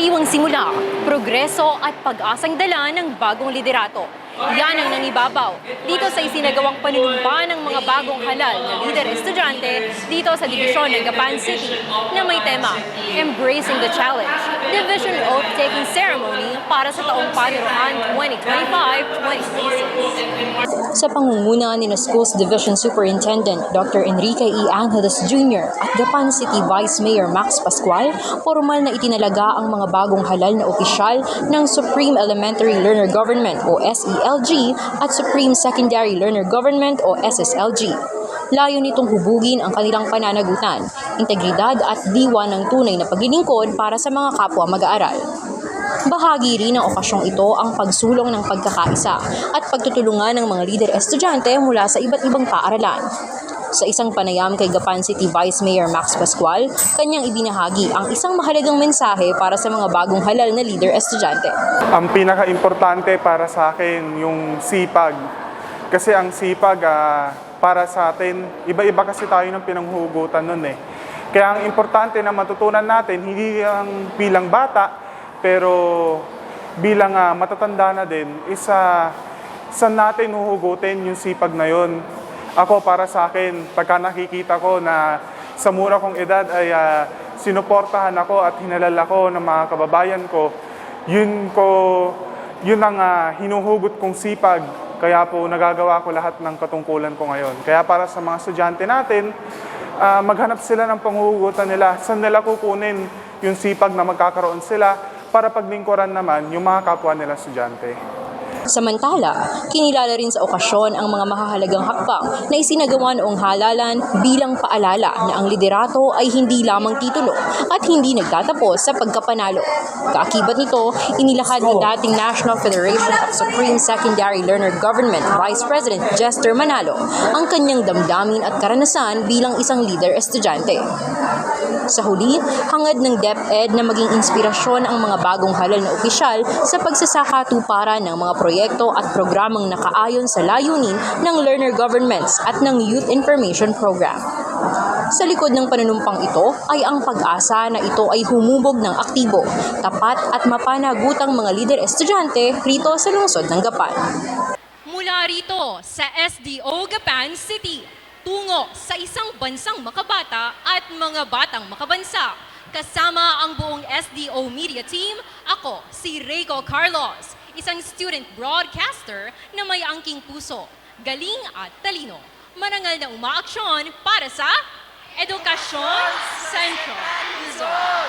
Sariwang simula, progreso at pag-asang dala ng bagong liderato. Yan ang nangibabaw dito sa isinagawang panunumpa ng mga bagong halal na lider estudyante dito sa dibisyon ng Gapan City na may tema, Embracing the Challenge, Division Oath-Taking Ceremony para sa taong panuruan 2025-2026. Sa pangunguna ni Schools Division Superintendent Dr. Enrique E. Angeles Jr. at Gapan City Vice Mayor Max Pascual, formal na itinalaga ang mga bagong halal na opisyal ng Supreme Elementary Learner Government o SELG at Supreme Secondary Learner Government o SSLG. Layo nitong hubugin ang kanilang pananagutan, integridad at diwa ng tunay na paglilingkod para sa mga kapwa mag-aaral. Bahagi rin ng okasyong ito ang pagsulong ng pagkakaisa at pagtutulungan ng mga lider estudyante mula sa iba't ibang paaralan. Sa isang panayam kay Gapan City Vice Mayor Max Pascual, kanyang ibinahagi ang isang mahalagang mensahe para sa mga bagong halal na lider estudyante. Ang pinaka-importante para sa akin yung sipag. Kasi ang sipag para sa atin, iba-iba kasi tayo ng pinanghugutan nun eh. Kaya ang importante na matutunan natin, hindi lang bilang bata, pero bilang matatanda na din, saan natin huhugutin yung sipag na yun. Ako, para sa akin, pagka nakikita ko na sa mura kong edad ay sinuportahan ako at hinalal ako ng mga kababayan ko, yun ang hinuhugot kong sipag. Kaya po nagagawa ko lahat ng katungkulan ko ngayon. Kaya para sa mga estudyante natin, maghanap sila ng panghuhugutan nila. Saan nila kukunin yung sipag na magkakaroon sila para paglingkuran naman yung mga kapwa nila estudyante. Samantala, kinilala rin sa okasyon ang mga mahahalagang hakbang na isinagawa noong halalan bilang paalala na ang liderato ay hindi lamang titulo at hindi nagtatapos sa pagkapanalo. Kaakibat nito, inilahad ni dating National Federation of Supreme Secondary Learner Government Vice President Jester Manalo ang kanyang damdamin at karanasan bilang isang leader estudyante. Sa huli, hangad ng DepEd na maging inspirasyon ang mga bagong halal na opisyal sa pagsasakatuparan ng mga proyekto at programang nakaayon sa layunin ng learner governments at ng Youth Information Program. Sa likod ng panunumpang ito ay ang pag-asa na ito ay humubog ng aktibo, tapat at mapanagutang mga lider estudyante rito sa lungsod ng Gapan. Mula rito sa SDO Gapan City, tungo sa isang bansang makabata at mga batang makabansa. Kasama ang buong SDO Media Team, ako si Reiko Carlos, isang student broadcaster na may angking puso, galing at talino. Marangal na umaaksyon para sa Edukasyon Central Luzon.